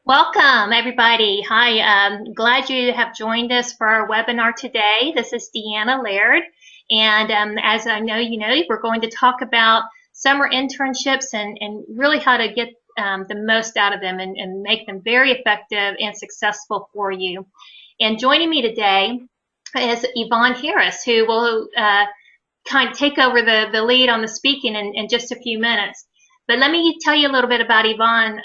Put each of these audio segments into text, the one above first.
Welcome, everybody. Hi, glad you have joined us for our webinar today. This is Deanna Laird, and as I know you know, we're going to talk about summer internships and really how to get the most out of them and make them very effective and successful for you. And joining me today is Yvonne Harris, who will kind of take over the lead on the speaking in just a few minutes. But let me tell you a little bit about Yvonne.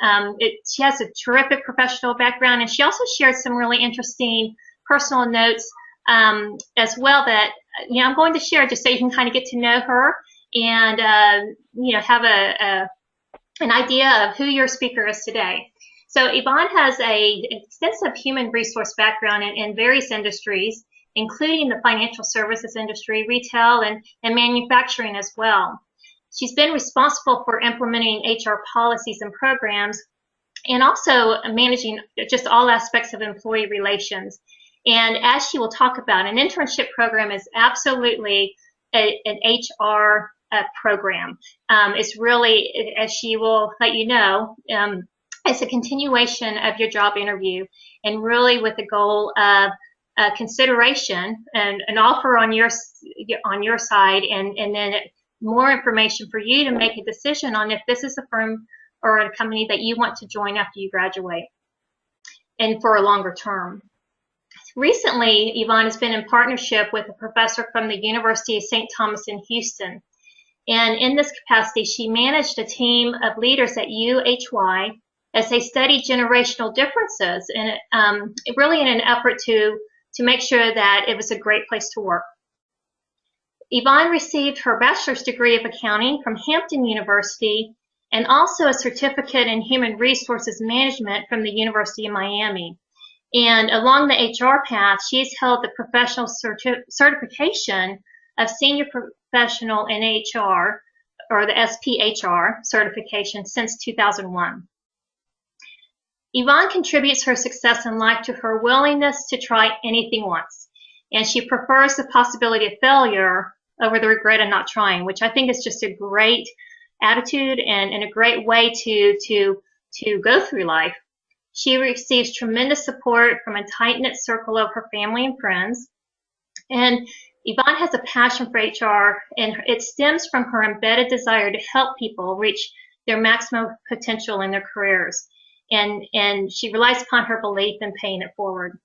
She has a terrific professional background, and she also shared some really interesting personal notes as well that I'm going to share just so you can kind of get to know her and have an idea of who your speaker is today. So Yvonne has an extensive human resource background in various industries, including the financial services industry, retail, and manufacturing as well. She's been responsible for implementing HR policies and programs and also managing just all aspects of employee relations. And as she will talk about, an internship program is absolutely an HR program. It's really, as she will let you know, it's a continuation of your job interview and really with the goal of consideration and an offer on your side and then more information for you to make a decision on if this is a firm or a company that you want to join after you graduate and for a longer term. Recently, Yvonne has been in partnership with a professor from the University of St. Thomas in Houston. And in this capacity, she managed a team of leaders at UHY as they studied generational differences and really in an effort to make sure that it was a great place to work. Yvonne received her bachelor's degree of accounting from Hampton University and also a certificate in human resources management from the University of Miami. And along the HR path, she's held the professional certification of senior professional in HR, or the SPHR certification, since 2001. Yvonne contributes her success in life to her willingness to try anything once, and she prefers the possibility of failure over the regret of not trying, which I think is just a great attitude and a great way to go through life. She receives tremendous support from a tight-knit circle of her family and friends. And Yvonne has a passion for HR, and it stems from her embedded desire to help people reach their maximum potential in their careers. And she relies upon her belief in paying it forward.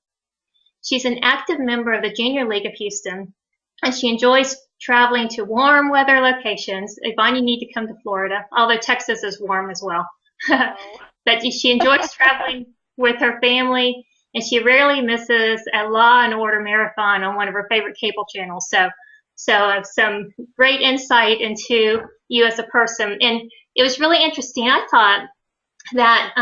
She's an active member of the Junior League of Houston, and she enjoys traveling to warm weather locations. Yvonne, you need to come to Florida, although Texas is warm as well. But she enjoys traveling with her family, and she rarely misses a Law and Order marathon on one of her favorite cable channels. So some great insight into you as a person. And it was really interesting. I thought that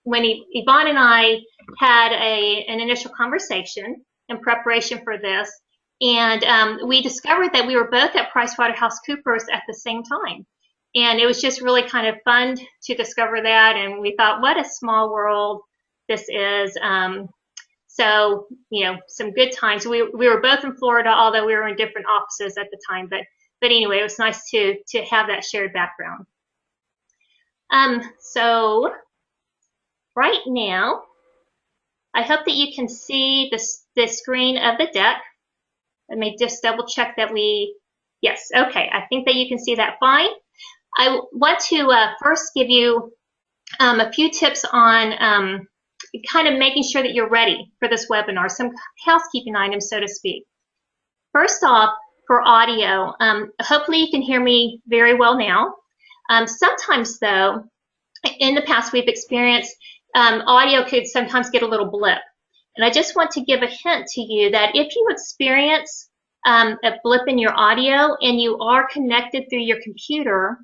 when Yvonne and I had an initial conversation in preparation for this, and we discovered that we were both at PricewaterhouseCoopers at the same time. And it was just really kind of fun to discover that. And we thought, what a small world this is. So, some good times. We were both in Florida, although we were in different offices at the time. But anyway, it was nice to have that shared background. So right now, I hope that you can see the screen of the deck. Let me just double check that yes, okay, I think that you can see that fine. I want to first give you a few tips on kind of making sure that you're ready for this webinar, some housekeeping items, so to speak. First off, for audio, hopefully you can hear me very well now. Sometimes though, in the past we've experienced audio could sometimes get a little blip. And I just want to give a hint to you that if you experience a blip in your audio and you are connected through your computer,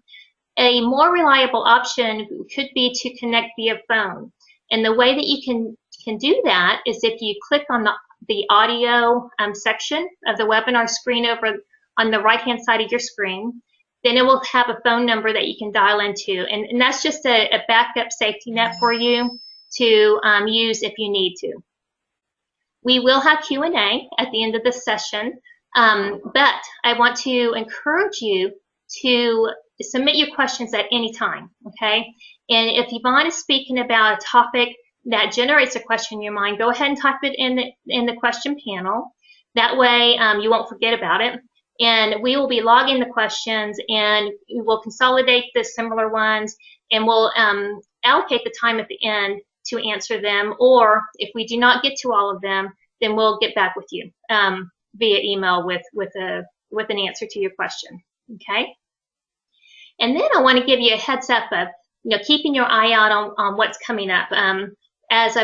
a more reliable option could be to connect via phone. And the way that you can do that is if you click on the audio section of the webinar screen over on the right-hand side of your screen, then it will have a phone number that you can dial into. And that's just a backup safety net for you to use if you need to. We will have Q&A at the end of this session, but I want to encourage you to submit your questions at any time, okay? And if Yvonne is speaking about a topic that generates a question in your mind, go ahead and type it in the question panel. That way you won't forget about it. And we will be logging the questions, and we'll consolidate the similar ones, and we'll allocate the time at the end to answer them. Or if we do not get to all of them, then we'll get back with you via email with an answer to your question. Okay. And then I want to give you a heads up of keeping your eye out on what's coming up. As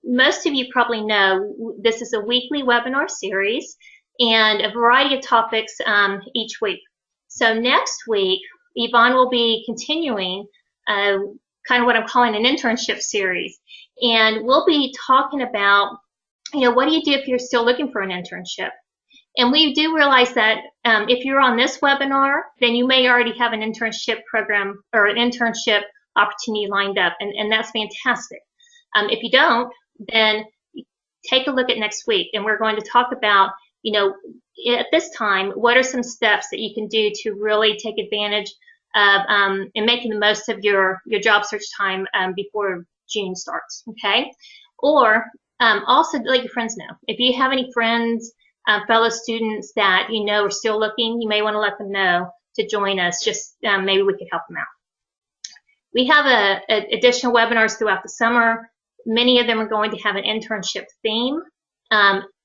most of you probably know, this is a weekly webinar series and a variety of topics each week. So next week, Yvonne will be continuing kind of what I'm calling an internship series. And we'll be talking about, what do you do if you're still looking for an internship? And we do realize that if you're on this webinar, then you may already have an internship program or an internship opportunity lined up, and that's fantastic. If you don't, then take a look at next week, and we're going to talk about, at this time, what are some steps that you can do to really take advantage of and making the most of your job search time before June starts, okay? Or also let your friends know. If you have any friends, fellow students that are still looking, you may want to let them know to join us. Just maybe we could help them out. We have additional webinars throughout the summer. Many of them are going to have an internship theme,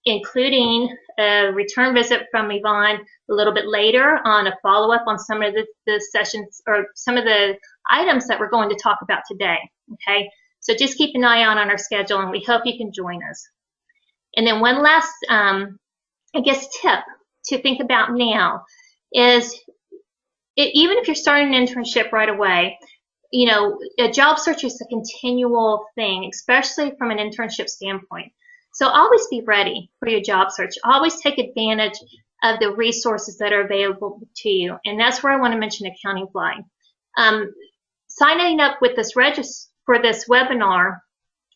including a return visit from Yvonne a little bit later on a follow-up on some of the sessions or some of the items that we're going to talk about today. Okay, so just keep an eye on our schedule, and we hope you can join us. And then one last tip to think about now is even if you're starting an internship right away, a job search is a continual thing, especially from an internship standpoint. So always be ready for your job search. Always take advantage of the resources that are available to you. And that's where I want to mention Accounting Fly. Signing up with this for this webinar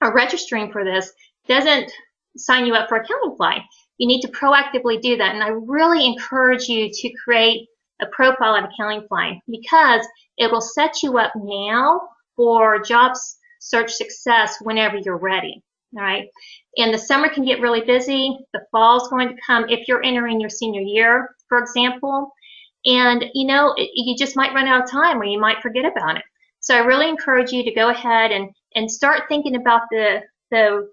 or registering for this doesn't sign you up for Accounting Fly. You need to proactively do that. And I really encourage you to create a profile at Accounting Fly because it will set you up now for job search success whenever you're ready. All right. And the summer can get really busy. The fall's going to come if you're entering your senior year, for example. And, you just might run out of time or you might forget about it. So I really encourage you to go ahead and start thinking about the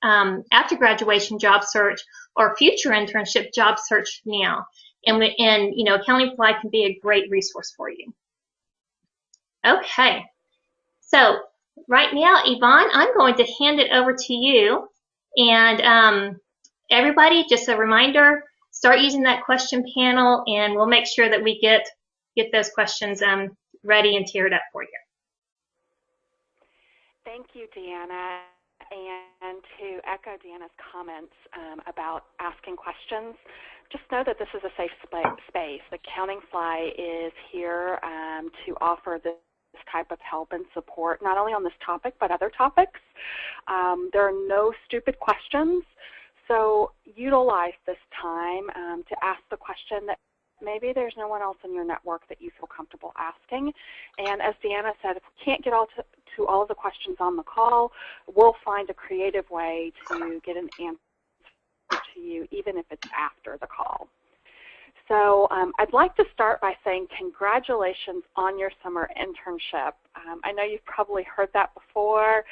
after graduation job search or future internship job search now. And Accounting Fly can be a great resource for you. Okay. So right now, Yvonne, I'm going to hand it over to you. And everybody, just a reminder, start using that question panel, and we'll make sure that we get those questions ready and tiered up for you. Thank you, Deanna. And to echo Deanna's comments about asking questions, just know that this is a safe space. Accounting Fly is here to offer this type of help and support, not only on this topic, but other topics. There are no stupid questions, so utilize this time to ask the question that maybe there's no one else in your network that you feel comfortable asking. And as Deanna said, if we can't get to all of the questions on the call, we'll find a creative way to get an answer to you, even if it's after the call. So I'd like to start by saying congratulations on your summer internship. I know you've probably heard that before,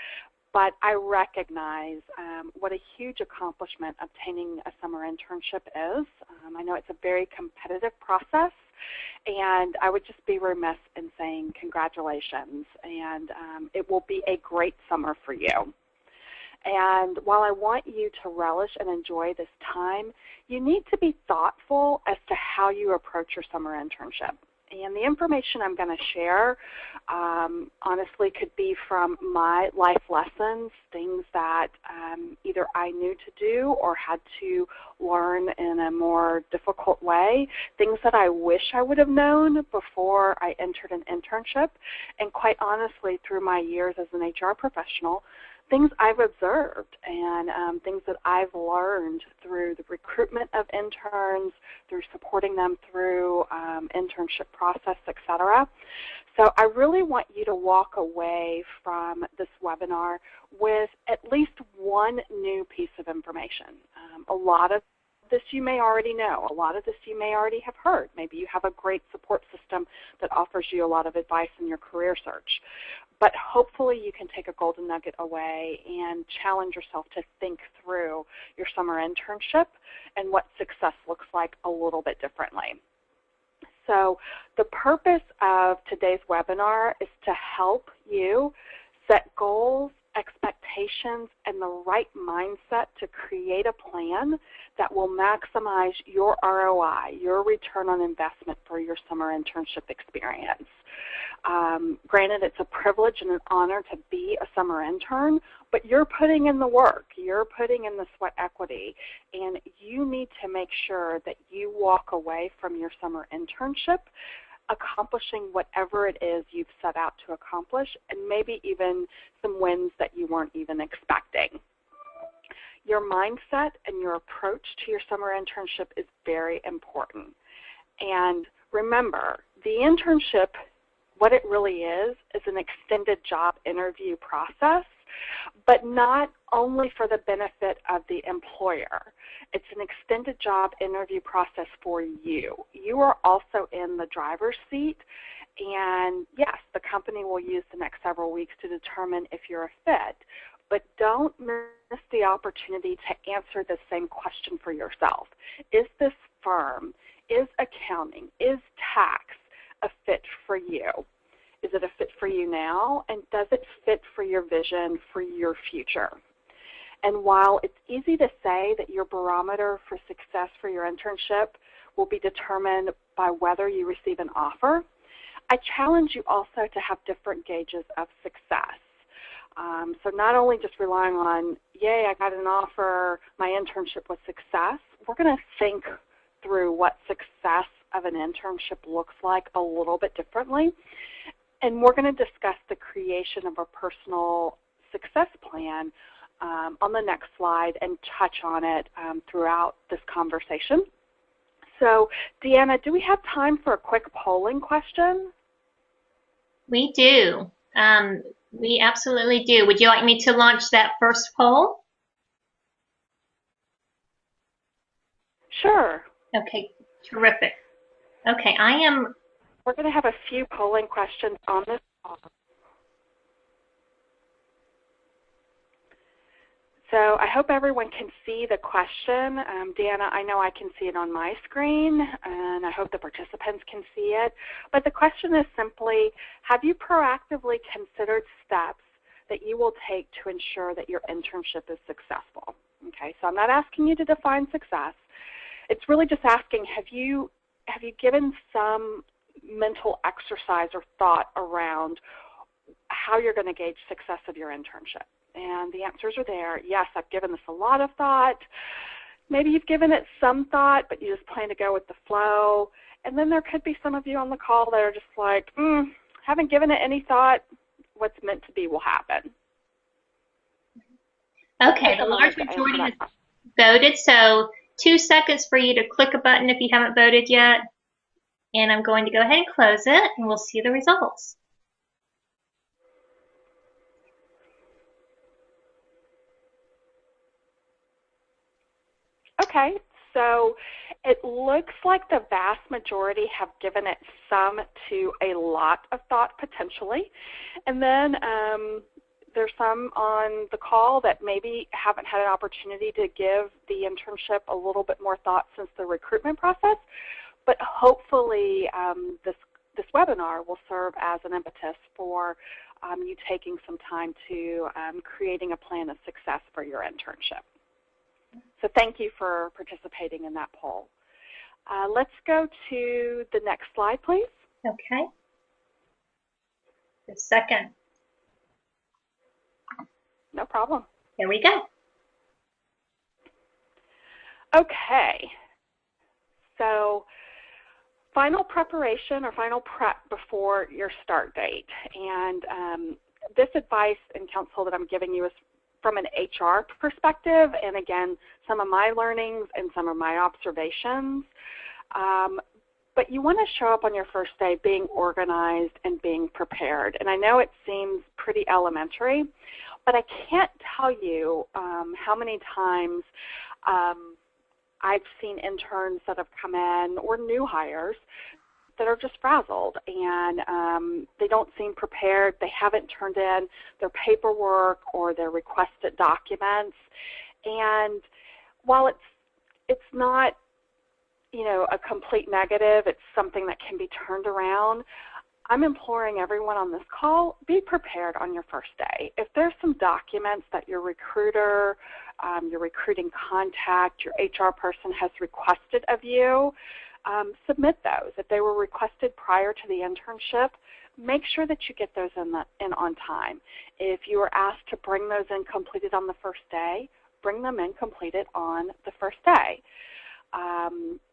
but I recognize what a huge accomplishment obtaining a summer internship is. I know it's a very competitive process, and I would just be remiss in saying congratulations, and it will be a great summer for you. And while I want you to relish and enjoy this time, you need to be thoughtful as to how you approach your summer internship. And the information I'm going to share honestly could be from my life lessons, things that either I knew to do or had to learn in a more difficult way, things that I wish I would have known before I entered an internship, and quite honestly, through my years as an HR professional, things I've observed and things that I've learned through the recruitment of interns, through supporting them through internship process, etc. So I really want you to walk away from this webinar with at least one new piece of information. A lot of this you may already know. A lot of this you may already have heard. Maybe you have a great support system that offers you a lot of advice in your career search. But hopefully you can take a golden nugget away and challenge yourself to think through your summer internship and what success looks like a little bit differently. So the purpose of today's webinar is to help you set goals, expectations, and the right mindset to create a plan that will maximize your ROI, your return on investment for your summer internship experience. Granted, it's a privilege and an honor to be a summer intern, but you're putting in the work, you're putting in the sweat equity, and you need to make sure that you walk away from your summer internship accomplishing whatever it is you've set out to accomplish, and maybe even some wins that you weren't even expecting. Your mindset and your approach to your summer internship is very important. And remember, the internship, what it really is an extended job interview process, but not only for the benefit of the employer. It's an extended job interview process for you. You are also in the driver's seat, and yes, the company will use the next several weeks to determine if you're a fit, but don't miss the opportunity to answer the same question for yourself. Is this firm, is accounting, is tax a fit for you? Is it a fit for you now, and does it fit for your vision for your future? And while it's easy to say that your barometer for success for your internship will be determined by whether you receive an offer, I challenge you also to have different gauges of success. So not only just relying on, yay, I got an offer, my internship was success, we're going to think through what success of an internship looks like a little bit differently. And we're going to discuss the creation of a personal success plan on the next slide and touch on it throughout this conversation. So, Deanna, do we have time for a quick polling question? We do. We absolutely do. Would you like me to launch that first poll? Sure. Okay, terrific. Okay, We're going to have a few polling questions on this call. So I hope everyone can see the question. Deanna, I know I can see it on my screen, and I hope the participants can see it. But the question is simply, have you proactively considered steps that you will take to ensure that your internship is successful? Okay, so I'm not asking you to define success. It's really just asking, have you given some mental exercise or thought around how you're going to gauge success of your internship? And the answers are there. Yes, I've given this a lot of thought. Maybe you've given it some thought, but you just plan to go with the flow. And then there could be some of you on the call that are just like, haven't given it any thought. What's meant to be will happen. okay, the large majority has voted, so 2 seconds for you to click a button if you haven't voted yet. And I'm going to go ahead and close it, and we'll see the results. Okay, so it looks like the vast majority have given it some to a lot of thought potentially. And then there's some on the call that maybe haven't had an opportunity to give the internship a little bit more thought since the recruitment process. But hopefully this webinar will serve as an impetus for you taking some time to creating a plan of success for your internship. So thank you for participating in that poll. Let's go to the next slide, please. Okay. The second. No problem. Here we go. Okay. So final preparation or final prep before your start date. And this advice and counsel that I'm giving you is from an HR perspective, and again, some of my learnings and some of my observations. But you want to show up on your first day being organized and being prepared. And I know it seems pretty elementary, but I can't tell you how many times I've seen interns that have come in, or new hires, that are just frazzled, and they don't seem prepared. They haven't turned in their paperwork or their requested documents. And while it's not, you know, a complete negative, it's something that can be turned around, I'm imploring everyone on this call, be prepared on your first day. If there's some documents that your recruiter, your recruiting contact, your HR person has requested of you, submit those. If they were requested prior to the internship, make sure that you get those in on time. If you were asked to bring those in completed on the first day, bring them in completed on the first day.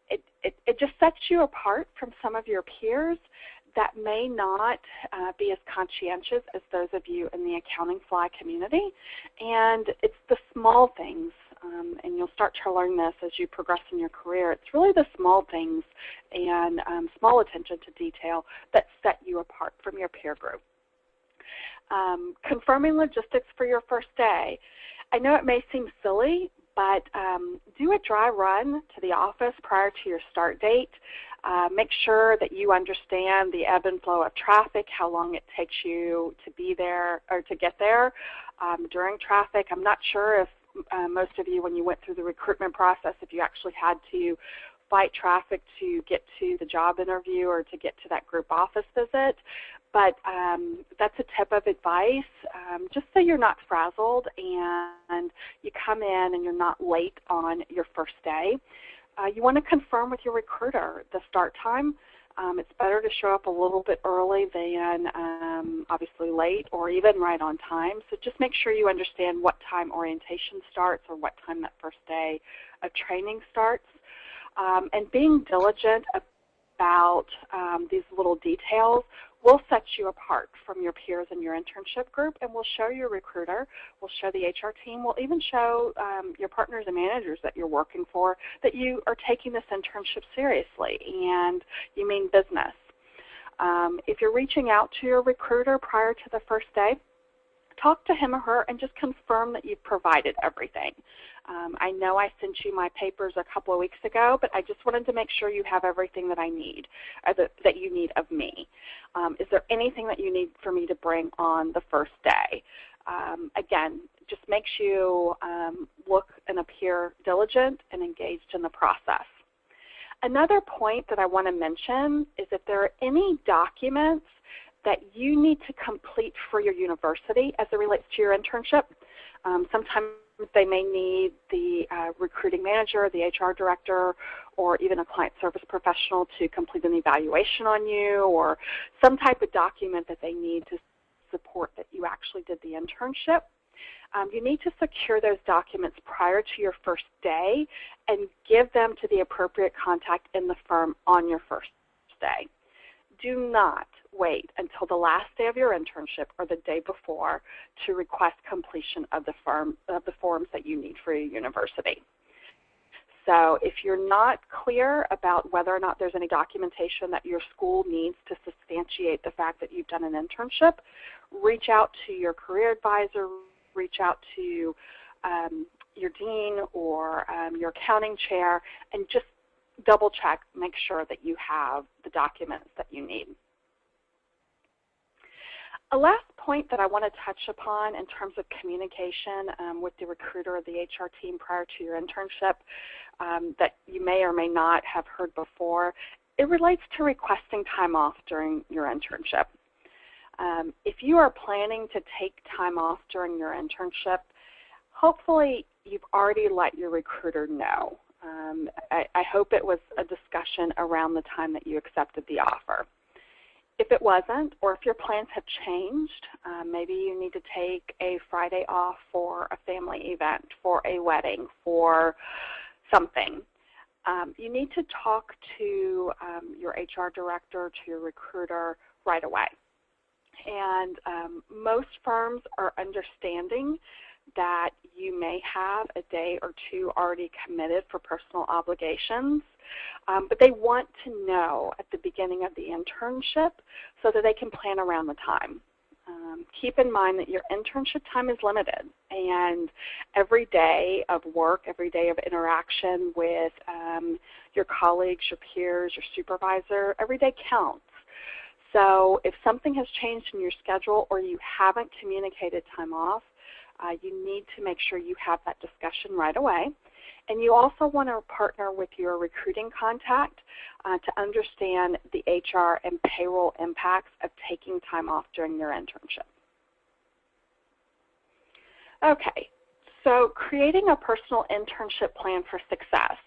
It just sets you apart from some of your peers that may not be as conscientious as those of you in the Accounting Fly community. And it's the small things, and you'll start to learn this as you progress in your career. It's really the small things and small attention to detail that set you apart from your peer group. Confirming logistics for your first day. I know it may seem silly, but do a dry run to the office prior to your start date. Make sure that you understand the ebb and flow of traffic, how long it takes you to be there or to get there during traffic. I'm not sure if most of you, when you went through the recruitment process, if you actually had to fight traffic to get to the job interview or to get to that group office visit. But that's a tip of advice, just so you're not frazzled and you come in and you're not late on your first day. You want to confirm with your recruiter the start time. It's better to show up a little bit early than obviously late or even right on time. So just make sure you understand what time orientation starts or what time that first day of training starts. And being diligent about these little details will set you apart from your peers in your internship group, and will show your recruiter, will show the HR team, will even show your partners and managers that you're working for that you are taking this internship seriously and you mean business. If you're reaching out to your recruiter prior to the first day, talk to him or her and just confirm that you've provided everything. I know I sent you my papers a couple of weeks ago, but I just wanted to make sure you have everything that I need, or that you need of me. Is there anything that you need for me to bring on the first day? Again, just makes you look and appear diligent and engaged in the process. Another point that I want to mention is if there are any documents that you need to complete for your university as it relates to your internship. Sometimes they may need the recruiting manager, the HR director, or even a client service professional to complete an evaluation on you, or some type of document that they need to support that you actually did the internship. You need to secure those documents prior to your first day and give them to the appropriate contact in the firm on your first day. Do not wait until the last day of your internship or the day before to request completion of the forms that you need for your university. So if you're not clear about whether or not there's any documentation that your school needs to substantiate the fact that you've done an internship, reach out to your career advisor, reach out to your dean or your accounting chair, and just double check, make sure that you have the documents that you need. A last point that I want to touch upon in terms of communication with the recruiter or the HR team prior to your internship that you may or may not have heard before, it relates to requesting time off during your internship. If you are planning to take time off during your internship, hopefully you've already let your recruiter know. I hope it was a discussion around the time that you accepted the offer. If it wasn't, or if your plans have changed, maybe you need to take a Friday off for a family event, for a wedding, for something, you need to talk to your HR director, to your recruiter right away. And most firms are understanding that you may have a day or two already committed for personal obligations, but they want to know at the beginning of the internship so that they can plan around the time. Keep in mind that your internship time is limited, and every day of work, every day of interaction with your colleagues, your peers, your supervisor, every day counts. So if something has changed in your schedule or you haven't communicated time off, you need to make sure you have that discussion right away. And you also want to partner with your recruiting contact to understand the HR and payroll impacts of taking time off during your internship. Okay, so creating a personal internship plan for success.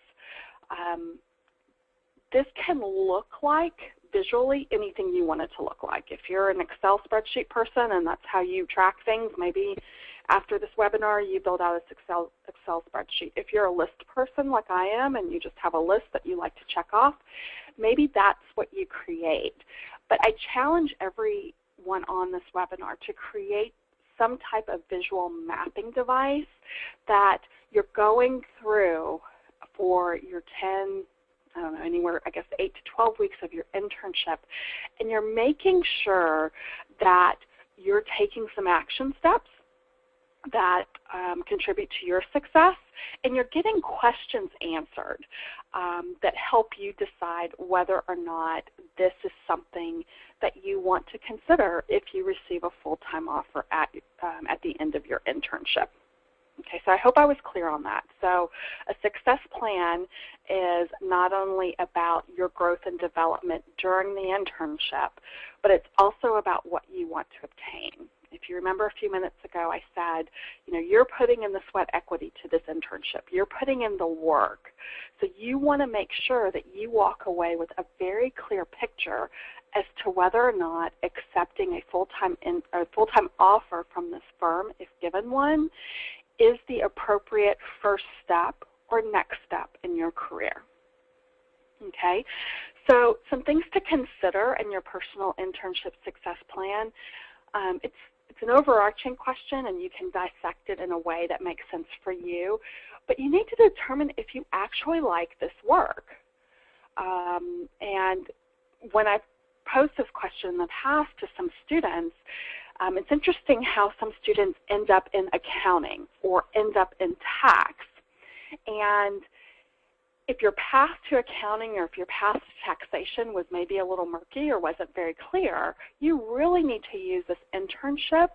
This can look like visually anything you want it to look like. If you're an Excel spreadsheet person and that's how you track things, maybe after this webinar you build out this Excel spreadsheet. If you're a list person like I am and you just have a list that you like to check off, maybe that's what you create. But I challenge everyone on this webinar to create some type of visual mapping device that you're going through for your 10, I don't know, anywhere, I guess 8 to 12 weeks of your internship, and you're making sure that you're taking some action steps that contribute to your success, and you're getting questions answered that help you decide whether or not this is something that you want to consider if you receive a full-time offer at the end of your internship. Okay, so I hope I was clear on that. So a success plan is not only about your growth and development during the internship, but it's also about what you want to obtain. If you remember a few minutes ago, I said, you know, you're putting in the sweat equity to this internship. You're putting in the work. So you want to make sure that you walk away with a very clear picture as to whether or not accepting a full-time offer from this firm, if given one, is the appropriate first step or next step in your career. Okay, so some things to consider in your personal internship success plan. It's an overarching question, and you can dissect it in a way that makes sense for you, but you need to determine if you actually like this work. And when I posed this question in the past to some students, it's interesting how some students end up in accounting or end up in tax. And if your path to accounting or if your path to taxation was maybe a little murky or wasn't very clear, you really need to use this internship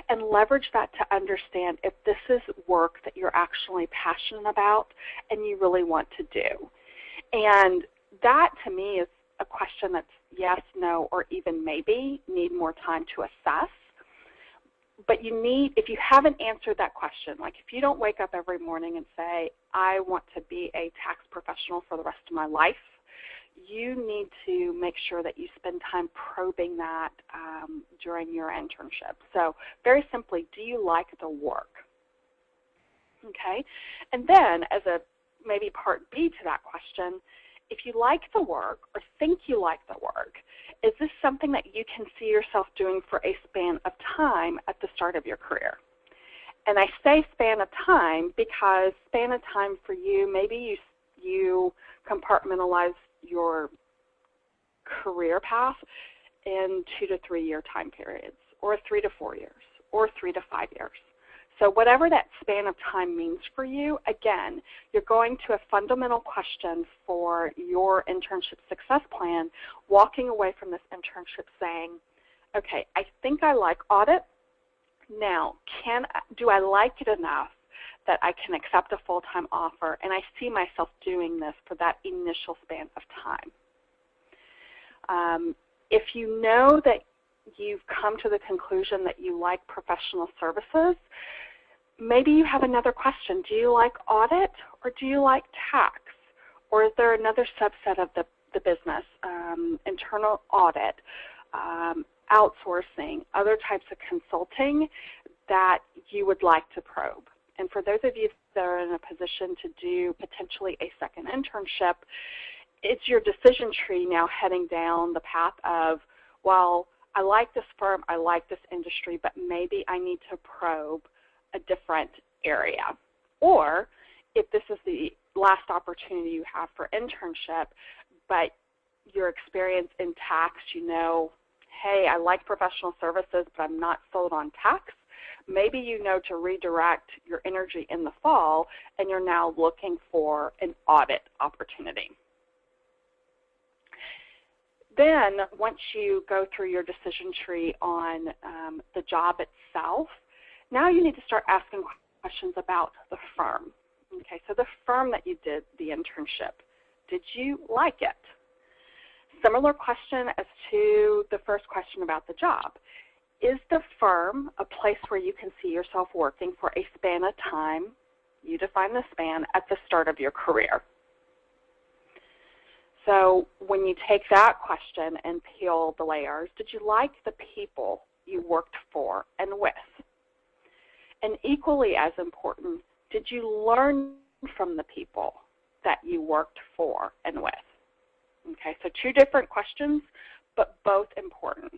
and leverage that to understand if this is work that you're actually passionate about and you really want to do. And that, to me, is a question that's yes, no, or even maybe need more time to assess. But you need, if you haven't answered that question, like if you don't wake up every morning and say, I want to be a tax professional for the rest of my life, you need to make sure that you spend time probing that during your internship. So very simply, do you like the work? Okay, and then as a maybe part B to that question, if you like the work or think you like the work, is this something that you can see yourself doing for a span of time at the start of your career? And I say span of time because span of time for you, maybe you compartmentalize your career path in 2 to 3 year time periods, or 3 to 4 years, or 3 to 5 years. So whatever that span of time means for you, again, you're going to a fundamental question for your internship success plan, walking away from this internship saying, okay, I think I like audit. Now, do I like it enough that I can accept a full-time offer and I see myself doing this for that initial span of time? If you know that you've come to the conclusion that you like professional services, maybe you have another question. Do you like audit or do you like tax? Or is there another subset of the business, internal audit, outsourcing, other types of consulting that you would like to probe? And for those of you that are in a position to do potentially a second internship, it's your decision tree now heading down the path of, well, I like this firm, I like this industry, but maybe I need to probe a different area. Or if this is the last opportunity you have for internship, but your experience in tax, you know, hey, I like professional services, but I'm not sold on tax. Maybe you know to redirect your energy in the fall, and you're now looking for an audit opportunity. Then, once you go through your decision tree on the job itself, now you need to start asking questions about the firm. Okay, so the firm that you did the internship, did you like it? Similar question as to the first question about the job. Is the firm a place where you can see yourself working for a span of time, you define the span, at the start of your career? So when you take that question and peel the layers, did you like the people you worked for and with? And equally as important, did you learn from the people that you worked for and with? Okay, so two different questions, but both important.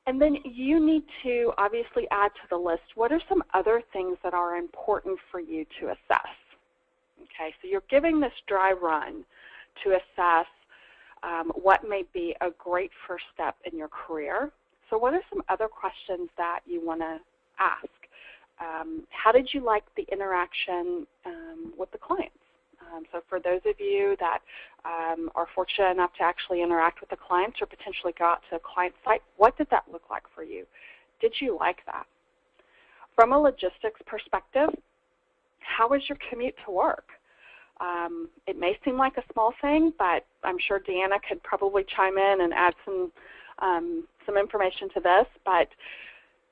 And then you need to obviously add to the list, what are some other things that are important for you to assess? Okay, so you're giving this dry run to assess what may be a great first step in your career. So what are some other questions that you want to ask? How did you like the interaction with the clients? So for those of you that are fortunate enough to actually interact with the clients or potentially go out to a client site, what did that look like for you? Did you like that? From a logistics perspective, how was your commute to work? It may seem like a small thing, but I'm sure Deanna could probably chime in and add some information to this. But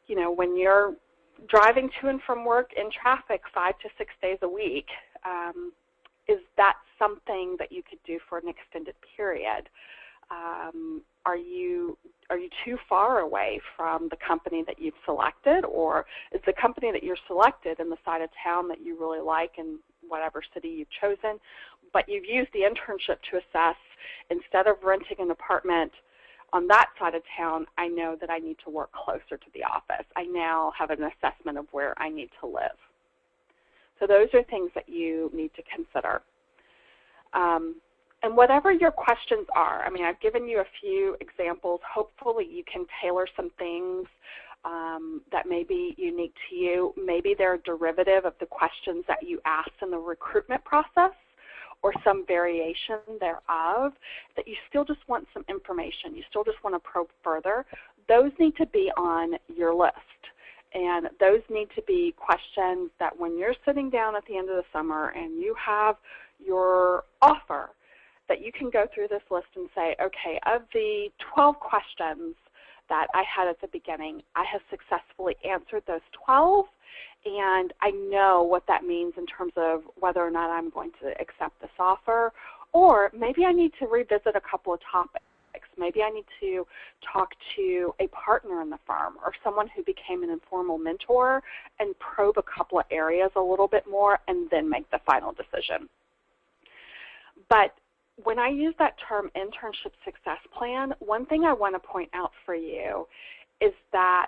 you know, when you're driving to and from work in traffic 5 to 6 days a week, is that something that you could do for an extended period? Are you too far away from the company that you've selected, or is the company that you're selected in the side of town that you really like in whatever city you've chosen, but you've used the internship to assess, instead of renting an apartment on that side of town, I know that I need to work closer to the office. I now have an assessment of where I need to live. So those are things that you need to consider. And whatever your questions are, I mean, I've given you a few examples. Hopefully you can tailor some things that may be unique to you. Maybe they're a derivative of the questions that you asked in the recruitment process, or some variation thereof, that you still just want some information. You still just want to probe further. Those need to be on your list. And those need to be questions that when you're sitting down at the end of the summer and you have your offer, that you can go through this list and say, okay, of the 12 questions that I had at the beginning, I have successfully answered those 12, and I know what that means in terms of whether or not I'm going to accept this offer, or maybe I need to revisit a couple of topics. Maybe I need to talk to a partner in the firm or someone who became an informal mentor and probe a couple of areas a little bit more and then make the final decision. But when I use that term internship success plan, one thing I want to point out for you is that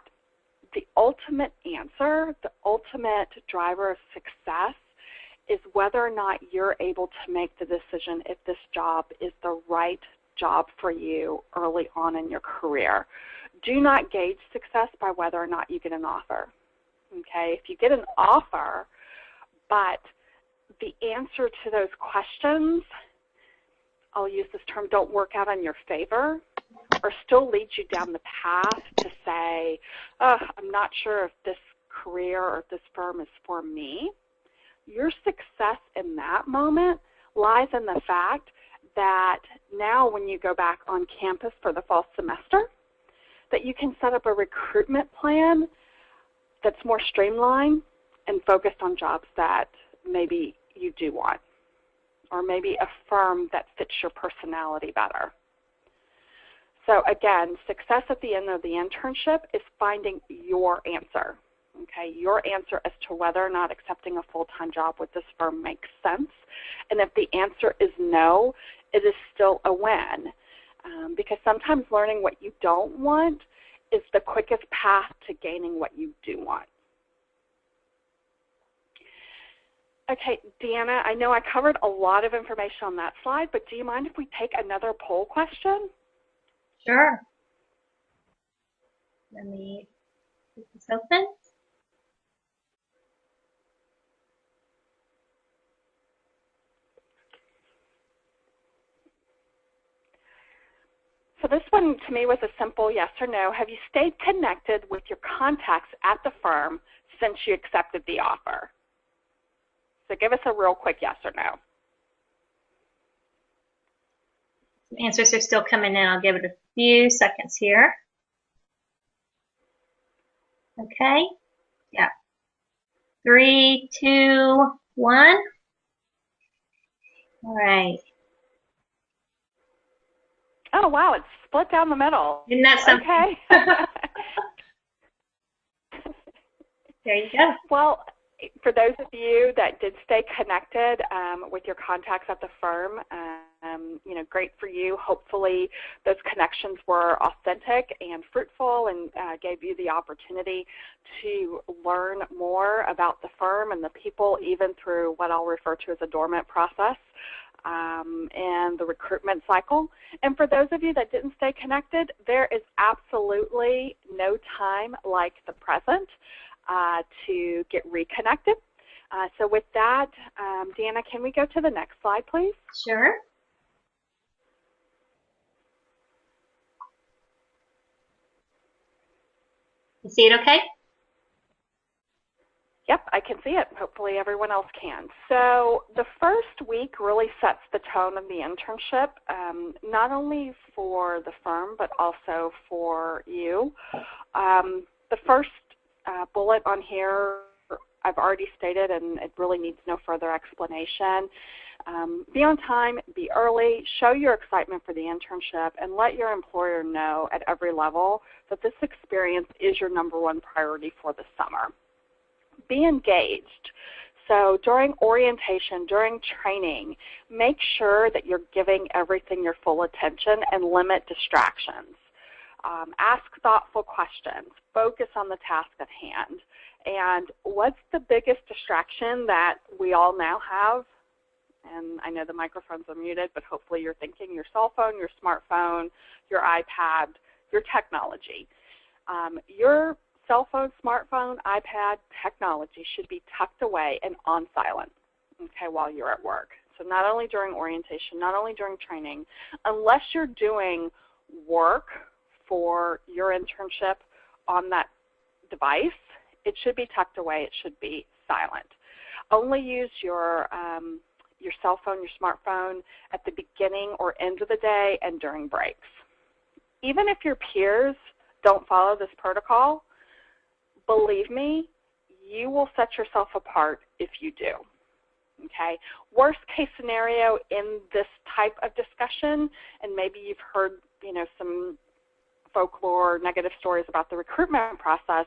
the ultimate answer, the ultimate driver of success, is whether or not you're able to make the decision if this job is the right job for you early on in your career. Do not gauge success by whether or not you get an offer. Okay? If you get an offer, but the answer to those questions, I'll use this term, don't work out in your favor, or still lead you down the path to say, oh, I'm not sure if this career or if this firm is for me, your success in that moment lies in the fact that now when you go back on campus for the fall semester, that you can set up a recruitment plan that's more streamlined and focused on jobs that maybe you do want, or maybe a firm that fits your personality better. So again, success at the end of the internship is finding your answer. Okay, your answer as to whether or not accepting a full-time job with this firm makes sense. And if the answer is no, it is still a win. Because sometimes learning what you don't want is the quickest path to gaining what you do want. Okay, Deanna, I know I covered a lot of information on that slide, but do you mind if we take another poll question? Sure. Let me get this open. So this one to me was a simple yes or no. Have you stayed connected with your contacts at the firm since you accepted the offer? So give us a real quick yes or no. Some answers are still coming in. I'll give it a few seconds here. Okay. Yeah. 3, 2, 1. All right. Oh, wow, it's split down the middle. Isn't that something? Okay. There you go. Well, for those of you that did stay connected with your contacts at the firm, you know, great for you. Hopefully those connections were authentic and fruitful and gave you the opportunity to learn more about the firm and the people, even through what I'll refer to as a dormant process and the recruitment cycle. And for those of you that didn't stay connected, there is absolutely no time like the present to get reconnected. So with that, Deanna, can we go to the next slide, please? Sure. You see it okay? Yep, I can see it. Hopefully everyone else can. So the first week really sets the tone of the internship, not only for the firm, but also for you. The first bullet on here I've already stated, and it really needs no further explanation. Be on time, be early, show your excitement for the internship, and let your employer know at every level that this experience is your #1 priority for the summer. Be engaged. So during orientation, during training, make sure that you're giving everything your full attention and limit distractions. Ask thoughtful questions. Focus on the task at hand. And what's the biggest distraction that we all now have? And I know the microphones are muted, but hopefully you're thinking your cell phone, your smartphone, your iPad, your technology. Your cell phone, smartphone, iPad, technology should be tucked away and on silent, okay, while you're at work. So not only during orientation, not only during training, unless you're doing work for your internship on that device, it should be tucked away. It should be silent. Only use your cell phone, your smartphone at the beginning or end of the day and during breaks. Even if your peers don't follow this protocol, believe me, you will set yourself apart if you do. Okay. Worst case scenario in this type of discussion, and maybe you've heard, you know, some folklore, negative stories about the recruitment process,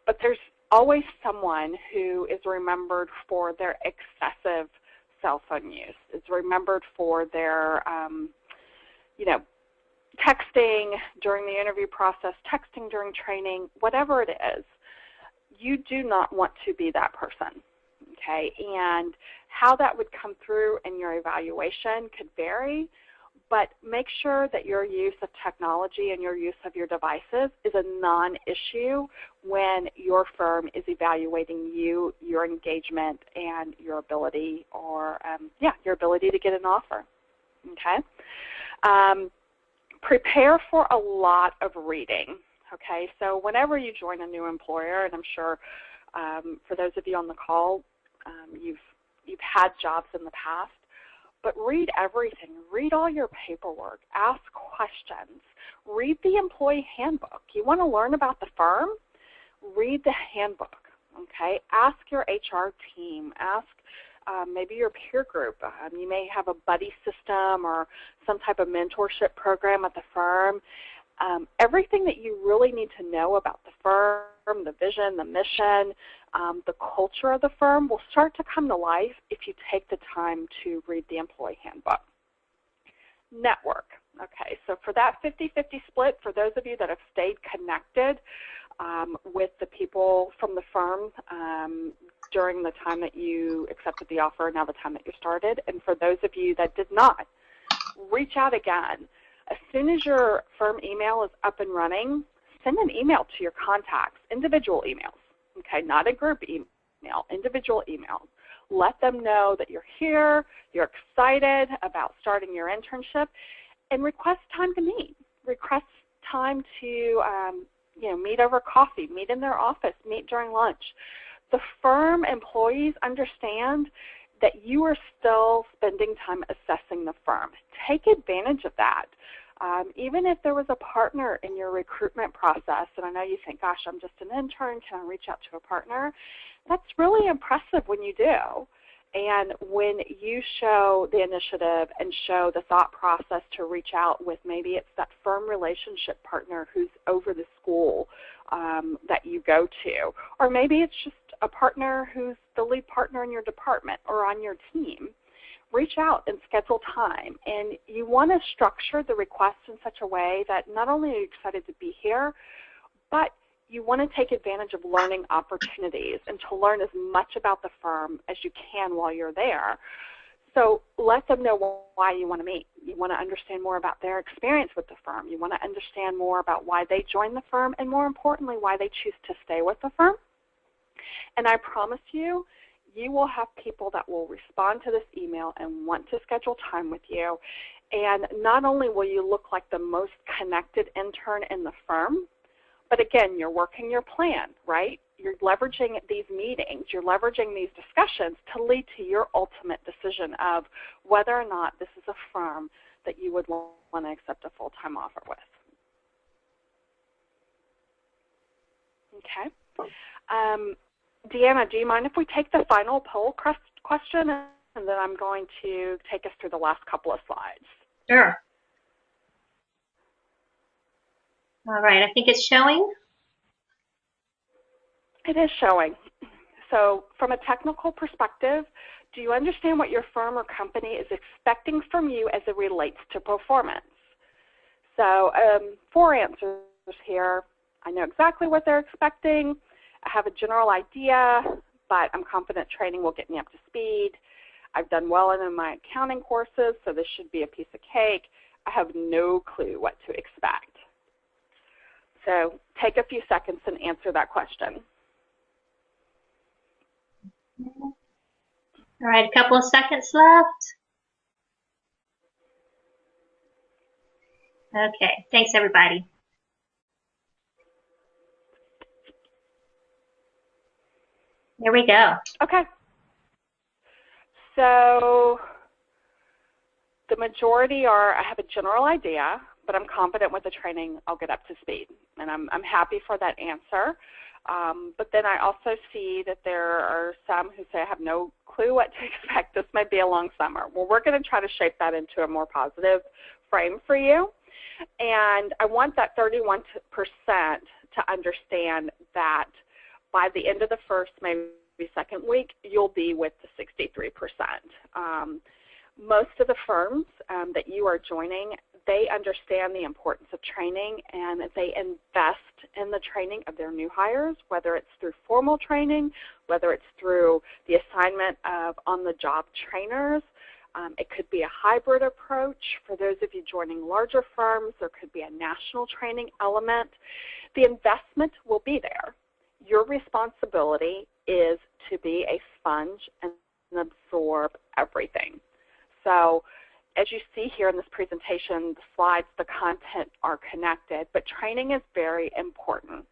but there's always someone who is remembered for their excessive cell phone use. Is remembered for their, you know, texting during the interview process, texting during training, whatever it is. You do not want to be that person, okay? And how that would come through in your evaluation could vary, but make sure that your use of technology and your use of your devices is a non-issue when your firm is evaluating you, your engagement, and your ability, or your ability to get an offer, okay? Prepare for a lot of reading. Okay, so whenever you join a new employer, and I'm sure for those of you on the call, you've had jobs in the past, but read everything. Read all your paperwork. Ask questions. Read the employee handbook. You want to learn about the firm? Read the handbook. Okay, ask your HR team. Ask maybe your peer group. You may have a buddy system or some type of mentorship program at the firm. Everything that you really need to know about the firm, the vision, the mission, the culture of the firm will start to come to life if you take the time to read the employee handbook. Network. Okay, so for that 50-50 split, for those of you that have stayed connected with the people from the firm during the time that you accepted the offer, now the time that you started. And for those of you that did not, reach out again. As soon as your firm email is up and running, send an email to your contacts, individual emails, okay, not a group email, individual emails. Let them know that you're here, you're excited about starting your internship, and request time to meet. Request time to meet over coffee, meet in their office, meet during lunch. The firm employees understand that you are still spending time assessing the firm. Take advantage of that. Even if there was a partner in your recruitment process, and I know you think, gosh, I'm just an intern, can I reach out to a partner? That's really impressive when you do. And when you show the initiative and show the thought process to reach out with, maybe it's that firm relationship partner who's over the school that you go to, or maybe it's just a partner who's the lead partner in your department or on your team. Reach out and schedule time. And you want to structure the request in such a way that not only are you excited to be here, but you want to take advantage of learning opportunities and to learn as much about the firm as you can while you're there. So let them know why you want to meet. You want to understand more about their experience with the firm. You want to understand more about why they joined the firm, and more importantly, why they choose to stay with the firm. And I promise you, you will have people that will respond to this email and want to schedule time with you. And not only will you look like the most connected intern in the firm, but again, you're working your plan, right? You're leveraging these meetings, you're leveraging these discussions to lead to your ultimate decision of whether or not this is a firm that you would want to accept a full-time offer with. Okay. Deanna, do you mind if we take the final poll question, and then I'm going to take us through the last couple of slides? Sure. All right, I think it's showing. It is showing. So from a technical perspective, do you understand what your firm or company is expecting from you as it relates to performance? So 4 answers here. I know exactly what they're expecting. I have a general idea, but I'm confident training will get me up to speed. I've done well in my accounting courses, so this should be a piece of cake. I have no clue what to expect. So take a few seconds and answer that question. All right, a couple of seconds left. Okay, thanks everybody. There we go. Okay. So the majority are, I have a general idea, but I'm confident with the training I'll get up to speed. And I'm happy for that answer. But then I also see that there are some who say I have no clue what to expect. This might be a long summer. Well, we're going to try to shape that into a more positive frame for you. And I want that 31% to understand that by the end of the first, maybe second week, you'll be with the 63%. Most of the firms that you are joining, they understand the importance of training, and they invest in the training of their new hires, whether it's through formal training, whether it's through the assignment of on-the-job trainers. It could be a hybrid approach. For those of you joining larger firms, there could be a national training element. The investment will be there. Your responsibility is to be a sponge and absorb everything. So as you see here in this presentation, the slides, the content are connected, but training is very important.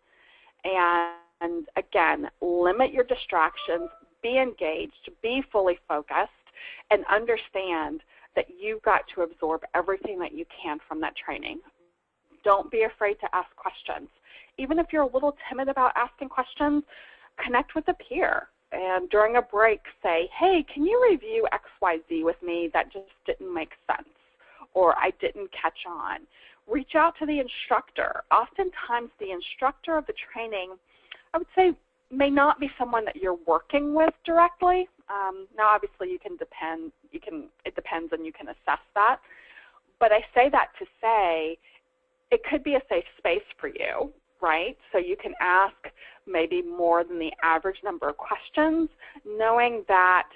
And again, limit your distractions, be engaged, be fully focused, and understand that you've got to absorb everything that you can from that training. Don't be afraid to ask questions. Even if you're a little timid about asking questions, connect with a peer. And during a break, say, hey, can you review XYZ with me? That just didn't make sense, or I didn't catch on. Reach out to the instructor. Oftentimes, the instructor of the training, I would say, may not be someone that you're working with directly. Now, obviously, it depends, and you can assess that. But I say that to say it could be a safe space for you, right? So you can ask maybe more than the average number of questions, knowing that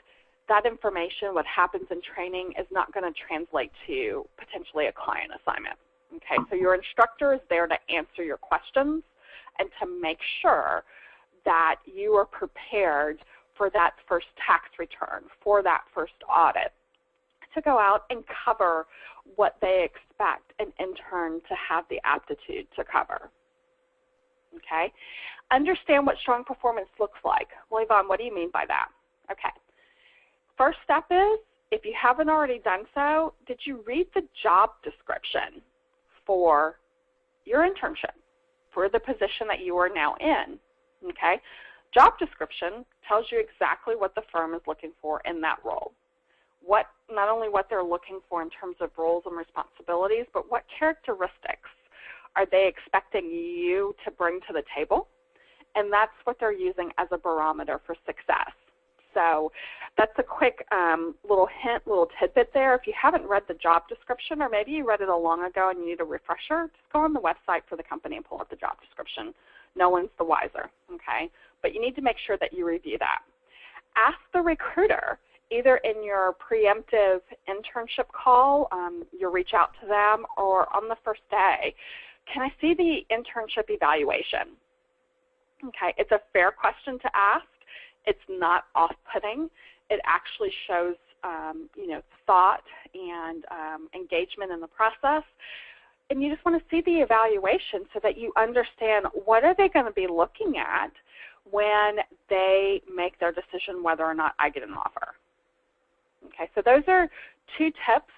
that information, what happens in training, is not going to translate to potentially a client assignment. Okay, so your instructor is there to answer your questions and to make sure that you are prepared for that first tax return, for that first audit, to go out and cover what they expect an intern to have the aptitude to cover. Okay, understand what strong performance looks like. Well, Yvonne, what do you mean by that? Okay, first step is, if you haven't already done so, did you read the job description for your internship, for the position that you are now in? Okay, job description tells you exactly what the firm is looking for in that role. Not only what they're looking for in terms of roles and responsibilities, but what characteristics are they expecting you to bring to the table? And that's what they're using as a barometer for success. So that's a quick little hint, little tidbit there. If you haven't read the job description, or maybe you read it a long ago and you need a refresher, just go on the website for the company and pull up the job description. No one's the wiser, okay? But you need to make sure that you review that. Ask the recruiter, either in your preemptive internship call, you'll reach out to them, or on the first day, can I see the internship evaluation? Okay, it's a fair question to ask. It's not off-putting. It actually shows, thought and engagement in the process. And you just want to see the evaluation so that you understand what are they going to be looking at when they make their decision whether or not I get an offer. Okay, so those are two tips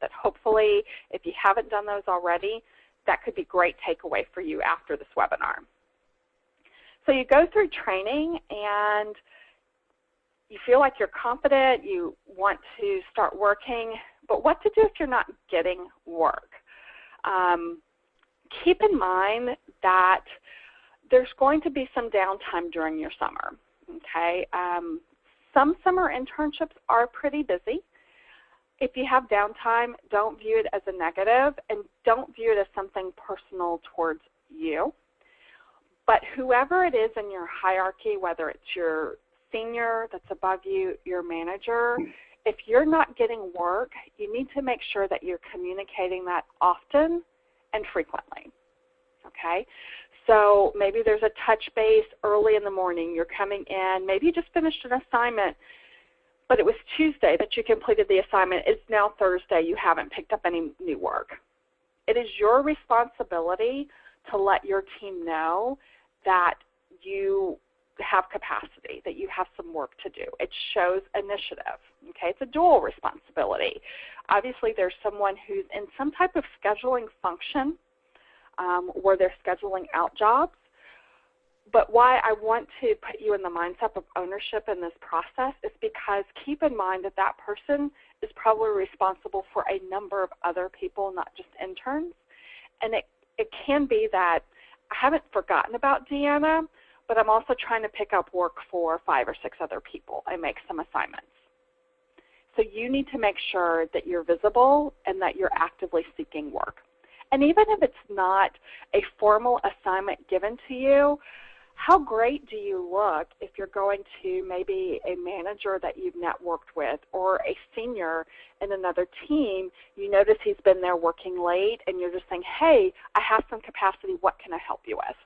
that hopefully, if you haven't done those already, that could be great takeaway for you after this webinar. So you go through training and you feel like you're confident, you want to start working, but what to do if you're not getting work? Keep in mind that there's going to be some downtime during your summer, okay? Some summer internships are pretty busy. If you have downtime, don't view it as a negative, and don't view it as something personal towards you. But whoever it is in your hierarchy, whether it's your senior that's above you, your manager, if you're not getting work, you need to make sure that you're communicating that often and frequently, okay? So maybe there's a touch base early in the morning. You're coming in. Maybe you just finished an assignment, but it was Tuesday that you completed the assignment. It's now Thursday. You haven't picked up any new work. It is your responsibility to let your team know that you have capacity, that you have some work to do. It shows initiative, okay? It's a dual responsibility. Obviously, there's someone who's in some type of scheduling function where they're scheduling out jobs. But why I want to put you in the mindset of ownership in this process is because keep in mind that that person is probably responsible for a number of other people, not just interns. And it can be that I haven't forgotten about Deanna, but I'm also trying to pick up work for 5 or 6 other people and make some assignments. So you need to make sure that you're visible and that you're actively seeking work. And even if it's not a formal assignment given to you, how great do you look if you're going to maybe a manager that you've networked with or a senior in another team, you notice he's been there working late and you're just saying, hey, I have some capacity, what can I help you with?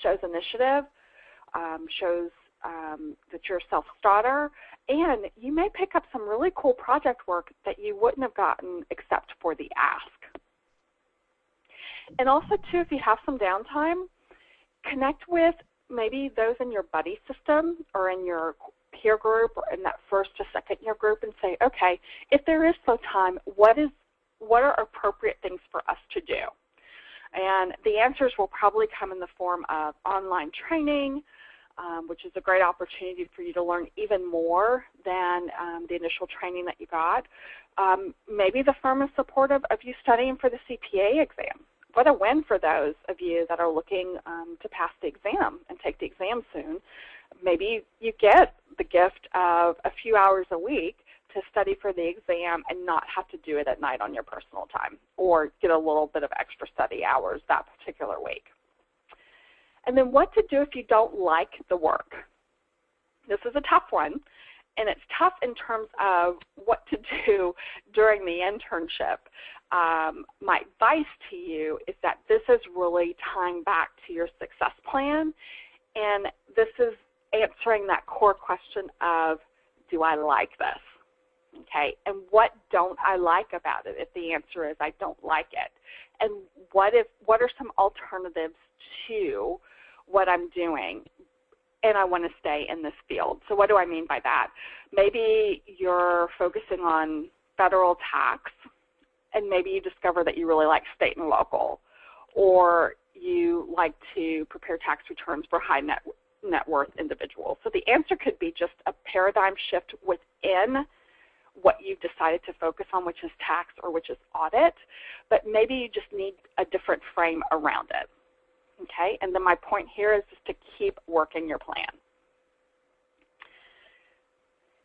Shows initiative, shows that you're a self-starter, and you may pick up some really cool project work that you wouldn't have gotten except for the ask. And also, too, if you have some downtime, connect with maybe those in your buddy system or in your peer group or in that first or second year group and say, okay, if there is slow time, what are appropriate things for us to do? And the answers will probably come in the form of online training, which is a great opportunity for you to learn even more than the initial training that you got. Maybe the firm is supportive of you studying for the CPA exam. What a win for those of you that are looking to pass the exam and take the exam soon. Maybe you get the gift of a few hours a week to study for the exam and not have to do it at night on your personal time, or get a little bit of extra study hours that particular week. And then what to do if you don't like the work. This is a tough one, and it's tough in terms of what to do during the internship. My advice to you is that this is really tying back to your success plan, and this is answering that core question of, do I like this? Okay, and what don't I like about it if the answer is I don't like it? And what are some alternatives to what I'm doing? And I want to stay in this field. So what do I mean by that? Maybe you're focusing on federal tax, and maybe you discover that you really like state and local, or you like to prepare tax returns for high net worth individuals. So the answer could be just a paradigm shift within what you've decided to focus on, which is tax or which is audit, but maybe you just need a different frame around it. Okay, and then my point here is just to keep working your plan.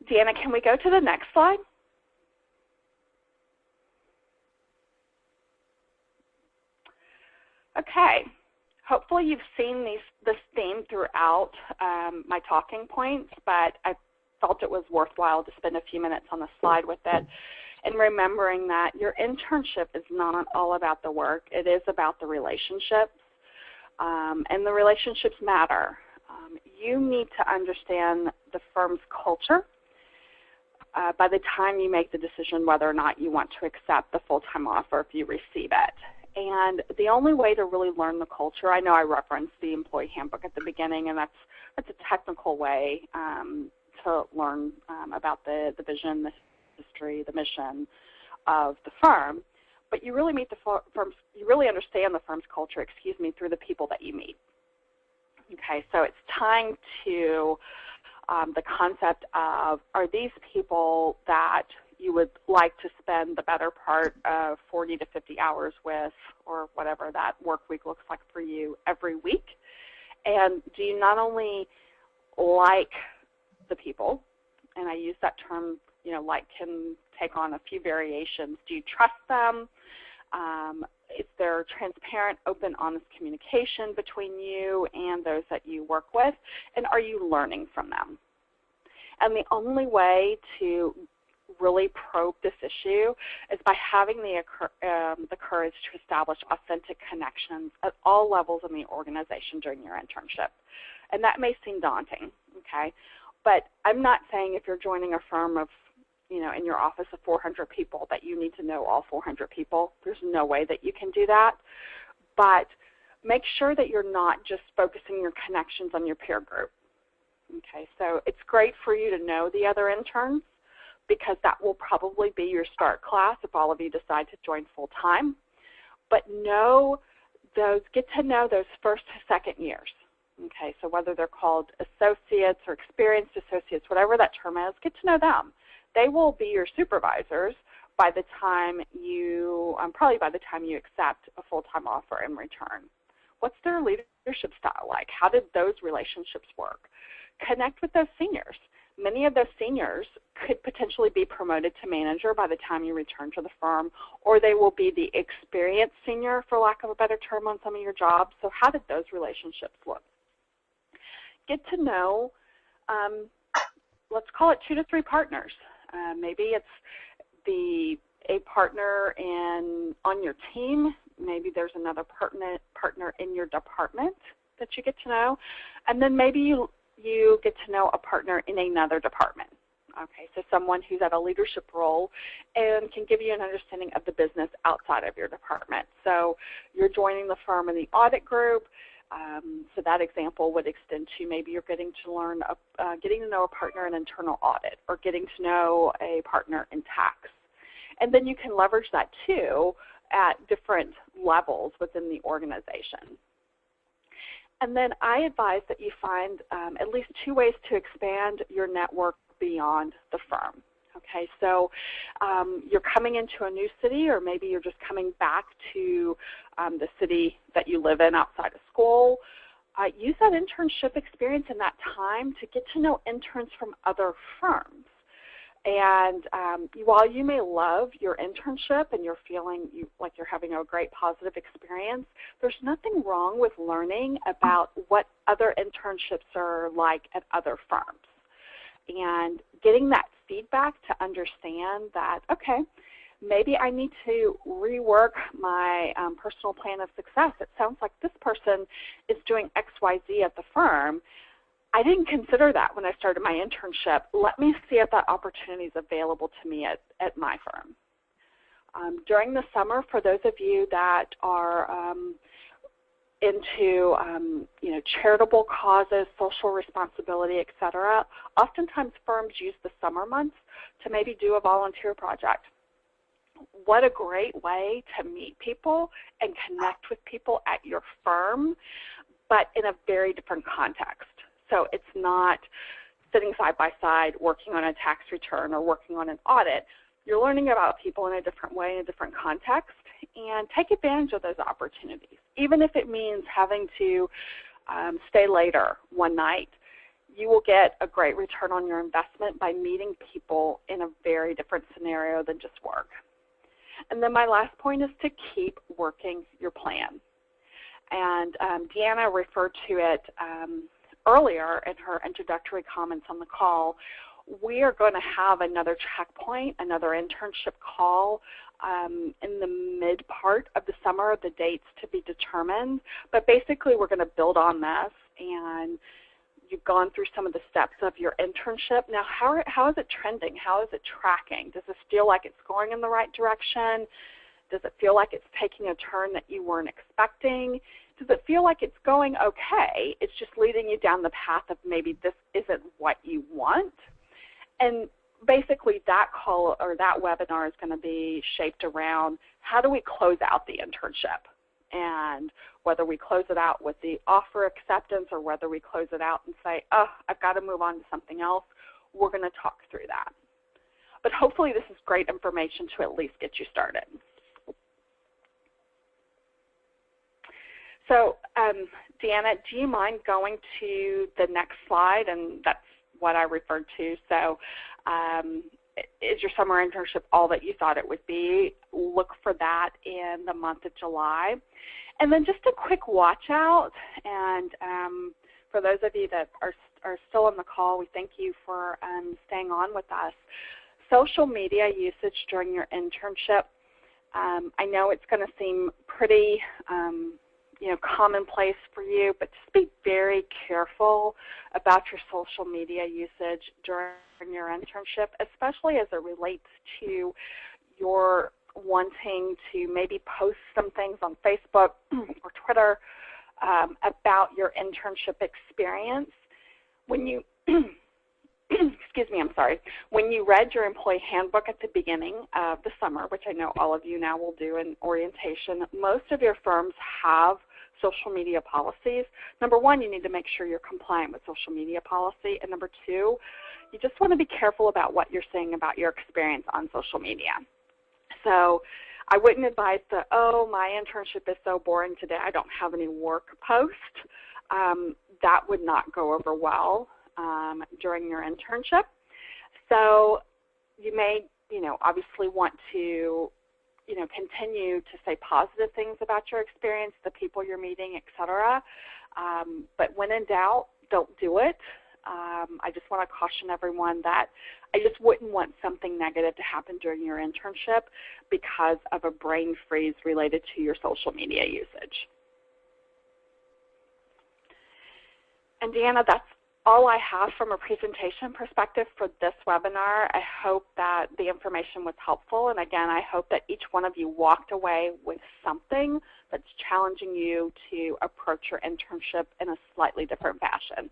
Deanna, can we go to the next slide? Okay, hopefully you've seen this theme throughout my talking points, but I felt it was worthwhile to spend a few minutes on the slide with it, and remembering that your internship is not all about the work. It is about the relationships. And the relationships matter. You need to understand the firm's culture by the time you make the decision whether or not you want to accept the full-time offer if you receive it. And the only way to really learn the culture, I know I referenced the employee handbook at the beginning, and that's a technical way to learn about the vision, the history, the mission of the firm. But you really meet the firm's, you really understand the firm's culture, through the people that you meet. Okay, so it's tying to the concept of, are these people that you would like to spend the better part of 40 to 50 hours with, or whatever that work week looks like for you every week? And do you not only like the people, and I use that term, like can take on a few variations. Do you trust them? Is there transparent, open, honest communication between you and those that you work with? And are you learning from them? And the only way to really probe this issue is by having the courage to establish authentic connections at all levels in the organization during your internship. And that may seem daunting, okay? But I'm not saying if you're joining a firm of, in your office of 400 people that you need to know all 400 people. There's no way that you can do that. But make sure that you're not just focusing your connections on your peer group. Okay, so it's great for you to know the other interns, because that will probably be your start class if all of you decide to join full-time. But get to know those first to second years. Okay, so whether they're called associates or experienced associates, whatever that term is, get to know them. They will be your supervisors by the time probably by the time you accept a full-time offer in return. What's their leadership style like? How did those relationships work? Connect with those seniors. Many of those seniors could potentially be promoted to manager by the time you return to the firm, or they will be the experienced senior, for lack of a better term, on some of your jobs. So how did those relationships look? Get to know, let's call it 2 to 3 partners. Maybe it's a partner on your team. Maybe there's another partner in your department that you get to know. And then maybe you get to know a partner in another department. Okay, so someone who's at a leadership role and can give you an understanding of the business outside of your department. So you're joining the firm in the audit group. So that example would extend to maybe you're getting to know a partner in internal audit, or getting to know a partner in tax. And then you can leverage that too at different levels within the organization. And then I advise that you find at least 2 ways to expand your network beyond the firm. Okay, so you're coming into a new city, or maybe you're just coming back to the city that you live in outside of school. Use that internship experience in that time to get to know interns from other firms. And while you may love your internship and you're feeling like you're having a great positive experience, there's nothing wrong with learning about what other internships are like at other firms. And getting that feedback to understand that, okay, maybe I need to rework my personal plan of success. It sounds like this person is doing X, Y, Z at the firm. I didn't consider that when I started my internship. Let me see if that opportunity is available to me at my firm. During the summer, for those of you that are into charitable causes, social responsibility, et cetera, oftentimes firms use the summer months to maybe do a volunteer project. What a great way to meet people and connect with people at your firm, but in a very different context. So it's not sitting side by side working on a tax return or working on an audit. You're learning about people in a different way, in a different context, and take advantage of those opportunities. Even if it means having to stay later one night, you will get a great return on your investment by meeting people in a very different scenario than just work. And then my last point is to keep working your plan. And Deanna referred to it earlier in her introductory comments on the call. We are going to have another checkpoint, another internship call in the mid part of the summer, the dates to be determined. But basically, we're going to build on this, and you've gone through some of the steps of your internship. Now, how is it trending? How is it tracking? Does this feel like it's going in the right direction? Does it feel like it's taking a turn that you weren't expecting? Does it feel like it's going okay? It's just leading you down the path of maybe this isn't what you want. And basically that call or that webinar is going to be shaped around how do we close out the internship, and whether we close it out with the offer acceptance or whether we close it out and say, oh, I've got to move on to something else. We're going to talk through that. But hopefully this is great information to at least get you started. So Deanna, do you mind going to the next slide? And that's what I referred to. So is your summer internship all that you thought it would be? Look for that in the month of July. And then just a quick watch out. And for those of you that are still on the call, we thank you for staying on with us. Social media usage during your internship. I know it's going to seem pretty commonplace for you, but just be very careful about your social media usage during your internship, especially as it relates to your wanting to maybe post some things on Facebook or Twitter about your internship experience. When you excuse me, I'm sorry. When you read your employee handbook at the beginning of the summer, which I know all of you now will do in orientation, most of your firms have social media policies. Number one, you need to make sure you're compliant with social media policy. And number two, you just want to be careful about what you're saying about your experience on social media. So I wouldn't advise the, oh, my internship is so boring today, I don't have any work post. That would not go over well during your internship. So you may, obviously want to, continue to say positive things about your experience, the people you're meeting, et cetera. But when in doubt, don't do it. I just want to caution everyone that I just wouldn't want something negative to happen during your internship because of a brain freeze related to your social media usage. And Deanna, that's all I have from a presentation perspective for this webinar. I hope that the information was helpful. And again, I hope that each one of you walked away with something that's challenging you to approach your internship in a slightly different fashion.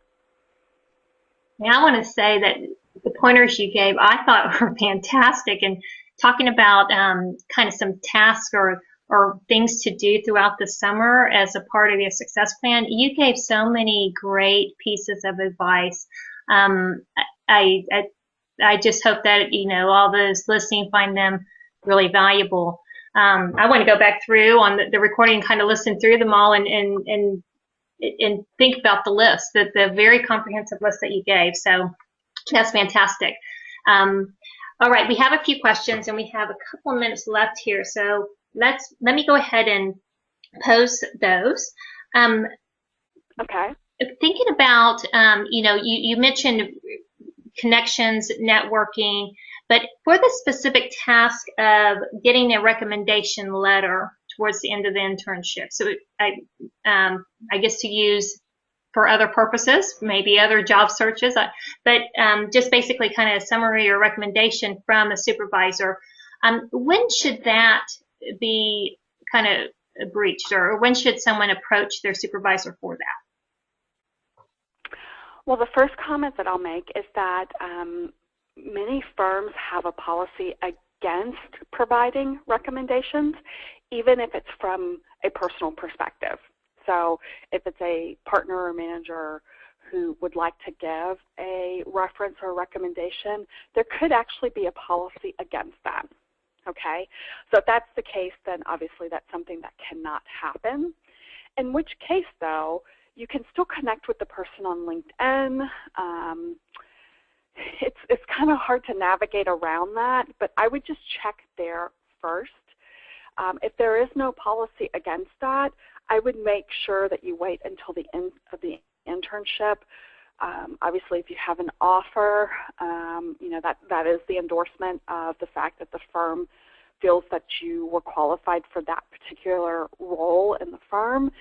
Yeah, I want to say that the pointers you gave, I thought were fantastic. And talking about kind of some tasks or things to do throughout the summer as a part of your success plan, you gave so many great pieces of advice. I just hope that, all those listening find them really valuable. I want to go back through on the recording and kind of listen through them all and think about the list, the very comprehensive list that you gave. So that's fantastic. All right, we have a few questions and we have a couple of minutes left here. So let me go ahead and pose those. Okay. Thinking about, you mentioned connections, networking, but for the specific task of getting a recommendation letter towards the end of the internship. So I guess to use for other purposes, maybe other job searches, but just basically kind of a summary or recommendation from a supervisor. When should that be kind of breached, or when should someone approach their supervisor for that? Well, the first comment that I'll make is that many firms have a policy against providing recommendations, even if it's from a personal perspective. So if it's a partner or manager who would like to give a reference or a recommendation, there could actually be a policy against that. Okay? So if that's the case, then obviously that's something that cannot happen. In which case, though, you can still connect with the person on LinkedIn. It's kind of hard to navigate around that, but I would just check there first. If there is no policy against that, I would make sure that you wait until the end of the internship. Obviously, if you have an offer, that is the endorsement of the fact that the firm feels that you were qualified for that particular role in the firm.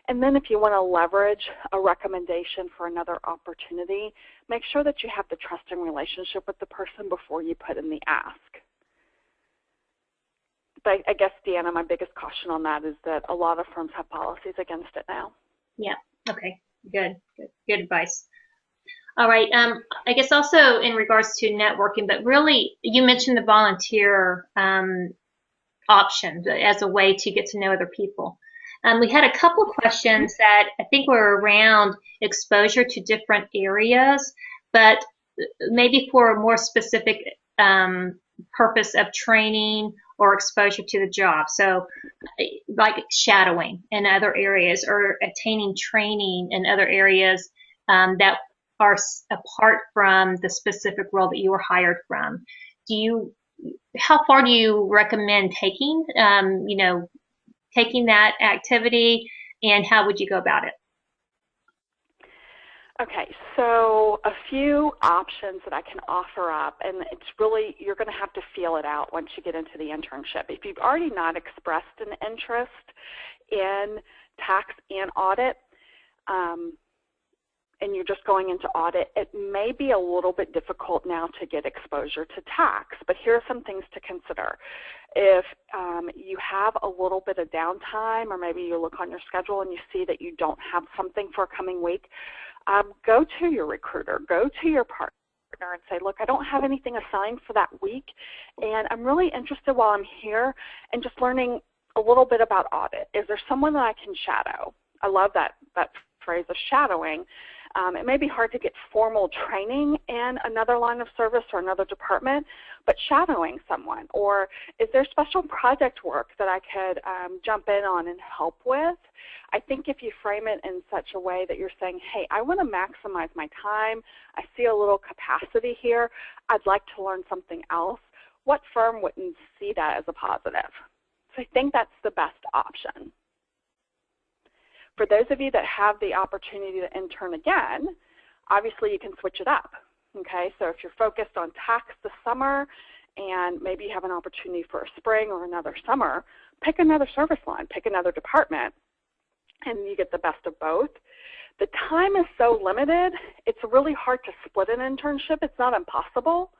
And then if you want to leverage a recommendation for another opportunity, make sure that you have the trusting relationship with the person before you put in the ask. But I guess, Deanna, my biggest caution on that is that a lot of firms have policies against it now. Yeah, okay, good advice. All right, I guess also in regards to networking, but really you mentioned the volunteer option as a way to get to know other people. We had a couple of questions that I think were around exposure to different areas, but maybe for a more specific purpose of training or exposure to the job. So like shadowing in other areas or attaining training in other areas that are apart from the specific role that you were hired from. How far do you recommend taking, taking that activity, and how would you go about it? Okay, so a few options that I can offer up, and it's really, you're going to have to feel it out once you get into the internship. If you've already not expressed an interest in tax and audit, and you're just going into audit, it may be a little bit difficult now to get exposure to tax, but here are some things to consider. If you have a little bit of downtime, or maybe you look on your schedule and you see that you don't have something for a coming week, go to your recruiter, go to your partner and say, look, I don't have anything assigned for that week, and I'm really interested while I'm here in just learning a little bit about audit. Is there someone that I can shadow? I love that phrase of shadowing. It may be hard to get formal training in another line of service or another department, but shadowing someone. Or is there special project work that I could jump in on and help with? I think if you frame it in such a way that you're saying, hey, I want to maximize my time, I see a little capacity here, I'd like to learn something else, what firm wouldn't see that as a positive? So I think that's the best option. For those of you that have the opportunity to intern again, obviously you can switch it up, okay? So if you're focused on tax this summer and maybe you have an opportunity for a spring or another summer, pick another service line, pick another department, and you get the best of both. The time is so limited, it's really hard to split an internship. It's not impossible,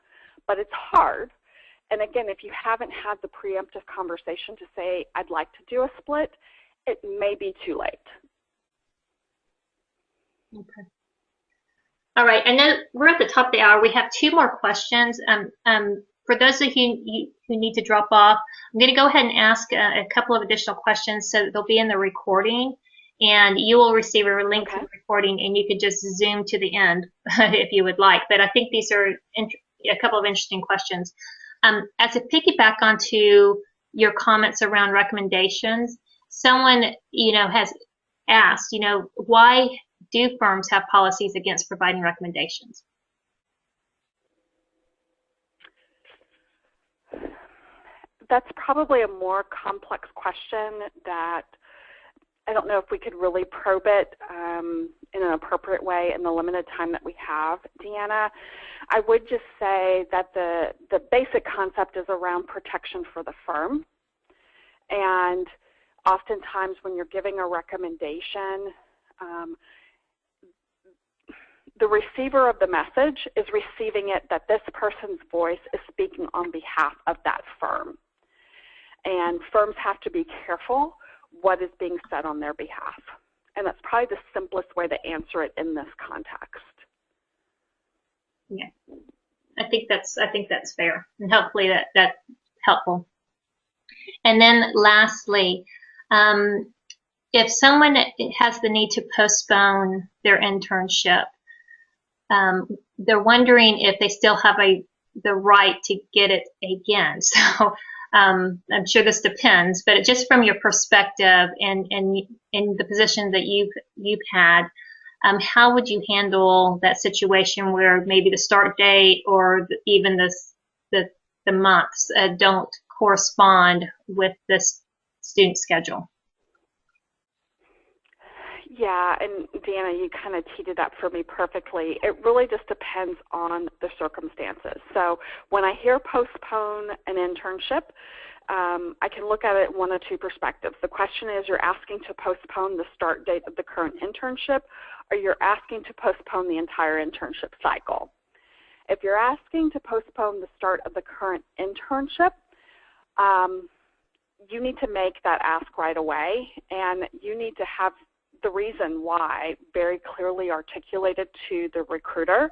but it's hard. And again, if you haven't had the preemptive conversation to say, I'd like to do a split, it may be too late. Okay. All right. I know we're at the top of the hour. We have two more questions. For those of you who need to drop off, I'm going to go ahead and ask a couple of additional questions so that they'll be in the recording, and you will receive a link to the recording, and you could just zoom to the end if you would like. But I think these are a couple of interesting questions. As a piggyback onto your comments around recommendations, someone has asked, why do firms have policies against providing recommendations? that's probably a more complex question that I don't know if we could really probe it in an appropriate way in the limited time that we have, Deanna. I would just say that the basic concept is around protection for the firm. And oftentimes when you're giving a recommendation, the receiver of the message is receiving it that this person's voice is speaking on behalf of that firm. And firms have to be careful what is being said on their behalf. And that's probably the simplest way to answer it in this context. Yeah, I think that's fair, and hopefully that's helpful. And then lastly, if someone has the need to postpone their internship, they're wondering if they still have the right to get it again. So I'm sure this depends, but just from your perspective and in the position that you've had, how would you handle that situation where maybe the start date or even the months don't correspond with this student schedule? Yeah, and Deanna, you kind of teed it up for me perfectly. It really just depends on the circumstances. So when I hear postpone an internship, I can look at it in one of two perspectives. The question is, you're asking to postpone the start date of the current internship, or you're asking to postpone the entire internship cycle. If you're asking to postpone the start of the current internship, you need to make that ask right away, and you need to have the reason why very clearly articulated to the recruiter.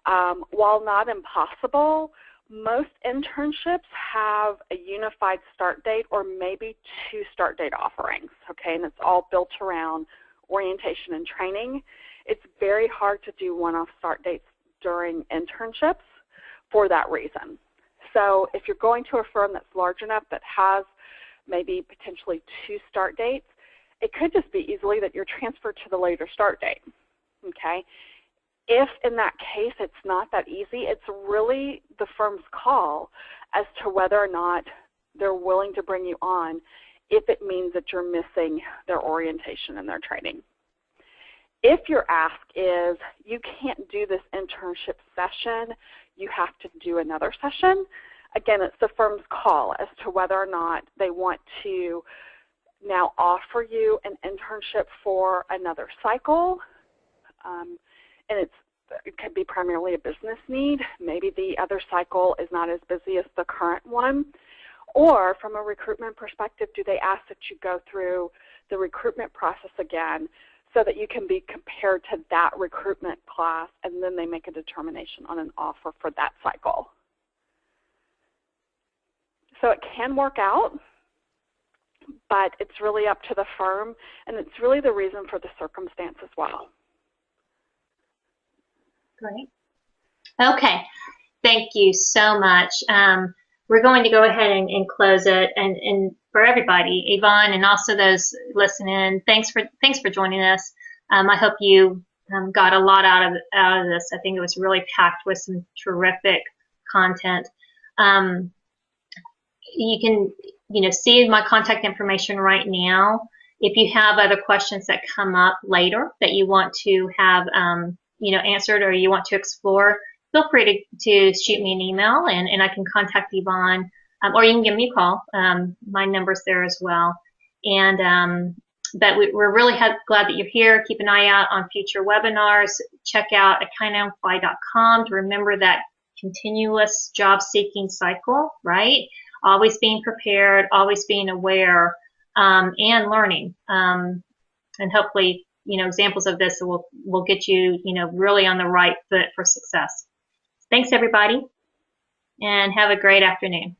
While not impossible, most internships have a unified start date or maybe two start date offerings, okay, and it's all built around orientation and training. It's very hard to do one-off start dates during internships for that reason. So if you're going to a firm that's large enough that has maybe potentially two start dates, it could just be easily that you're transferred to the later start date, okay? If in that case it's not that easy, it's really the firm's call as to whether or not they're willing to bring you on if it means that you're missing their orientation and their training. If your ask is, you can't do this internship session, you have to do another session, again, it's the firm's call as to whether or not they want to now offer you an internship for another cycle, and it could be primarily a business need. Maybe the other cycle is not as busy as the current one. Or from a recruitment perspective, do they ask that you go through the recruitment process again so that you can be compared to that recruitment class, and then they make a determination on an offer for that cycle. So it can work out, but it's really up to the firm, and it's really the reason for the circumstance as well. Great. Okay. Thank you so much. We're going to go ahead and close it. And for everybody, Yvonne, and also those listening, thanks for joining us. I hope you got a lot out of this. I think it was really packed with some terrific content. You can see my contact information right now. If you have other questions that come up later that you want to have answered or you want to explore, feel free to shoot me an email, and I can contact Yvonne, or you can give me a call. My number's there as well. And but we're really glad that you're here. Keep an eye out on future webinars. Check out accountingfly.com to remember that continuous job seeking cycle, right? Always being prepared, always being aware, and learning. And hopefully, examples of this will get you, really on the right foot for success. Thanks, everybody, and have a great afternoon.